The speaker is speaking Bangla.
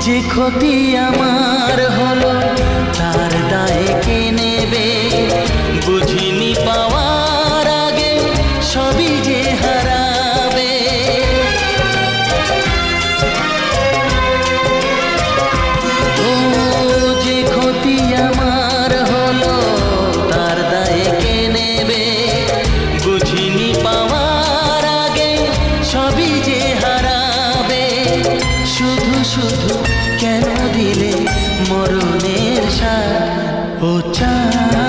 যে ক্ষতি আমার হলো তার দায়ে কে নেবে? বুঝিনি পাওয়ার আগে সবই যে হারাবে। ও যে ক্ষতি আমার হলো তার দায়ে কে নেবে? বুঝিনি পাওয়ার আগে সবই যে হারাবে। শুধু শুধু কেন দিলে মরণের সাথ ও চাঁদ?